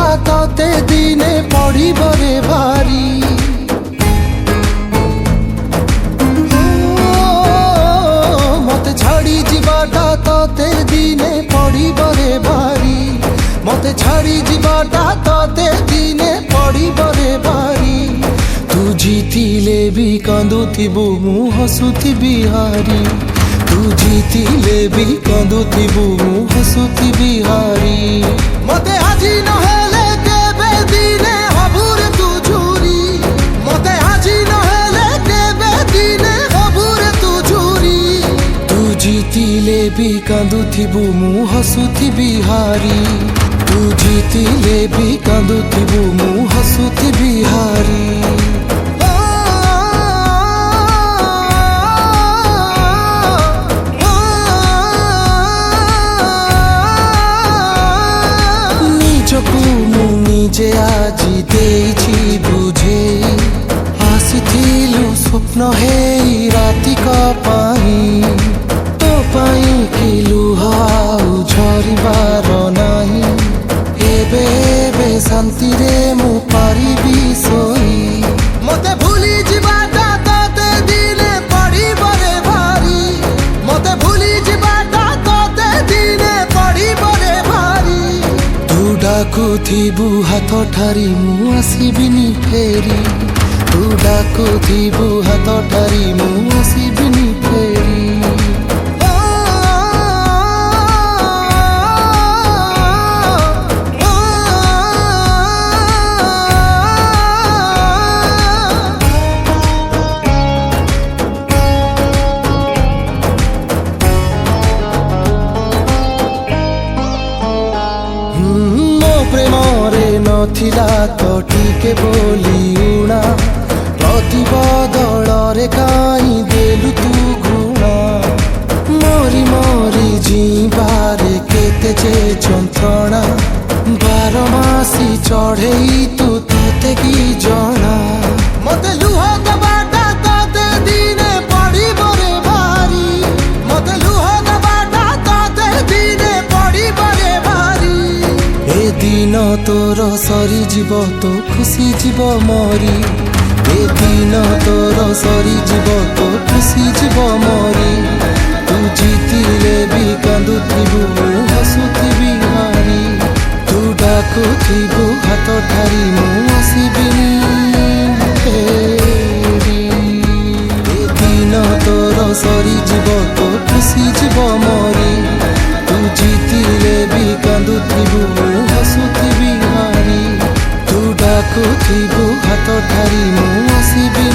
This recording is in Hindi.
तते दिने पड़िबरे भारी मते छाड़ी जीवाटा तते दिने पड़िबरे भारी मते छाड़ी जीवाटा तते दिने पड़िबरे भारी तू जीतिले भी कांदुथिबु मु हसुथिबि हारी तू जीतिले भी कांदुथिबु मु हसुथिबि हारी मते आजी नहेले केबे दिने हबुरे तू झुरी मते आजी नहेले केबे दिने हबुरे तू झुरी तू जीतिले भी कांदुथिबु मु हसुथिबि हारी तू जीतिले भी कांदुथिबु मु हसुथिबि हारी निजे आजी देइछि बुझे आसिथिलु स्वप्न हे रातिक पाई तो पाई कि लुह आउ झरिबार नाही एबे एबे शांति रे मु पारिबि सोई मते भूली जिबाटा तते दिने पड़िबरे भारी मते भूली जिबाटा तते दिने पड़िबरे भारी तू डाकुथिबु हाथ ठारी मु आसिबिनी फेरी तू डाकुथिबु हाथ ठारी मु आसिबिनी फेरी प्रेमरे नथिला तो टिके बोली उणा प्रतिबदलरे काई देलु तू घृणा मरी मरी जीवारे केते जे जंत्रणा 12 मासी चढ़ेई तू तते की जणा मते लुह दबाटा तते दिने पड़िबरे भारी मते लुह दबाटा तते दिने पड़िबरे भारी ए दिन तोर सरी जीव तो खुशी जीव मरी ए दिन तोर सरी जीव तो खुशी जीव मरी तू जीतिले भी कांदुथिबु मु हसुथिबि हारी तू डाकुथिबु हाथ ठारी मु आसिबिनी फेरी ए दिन तोर सरी जीव तो खुशी जीव मरी तू जीतिले भी कांदुथिबु मु हसुथिबि हारी तू डाकुथिबु हाथ ठारी मु आसिबिनी।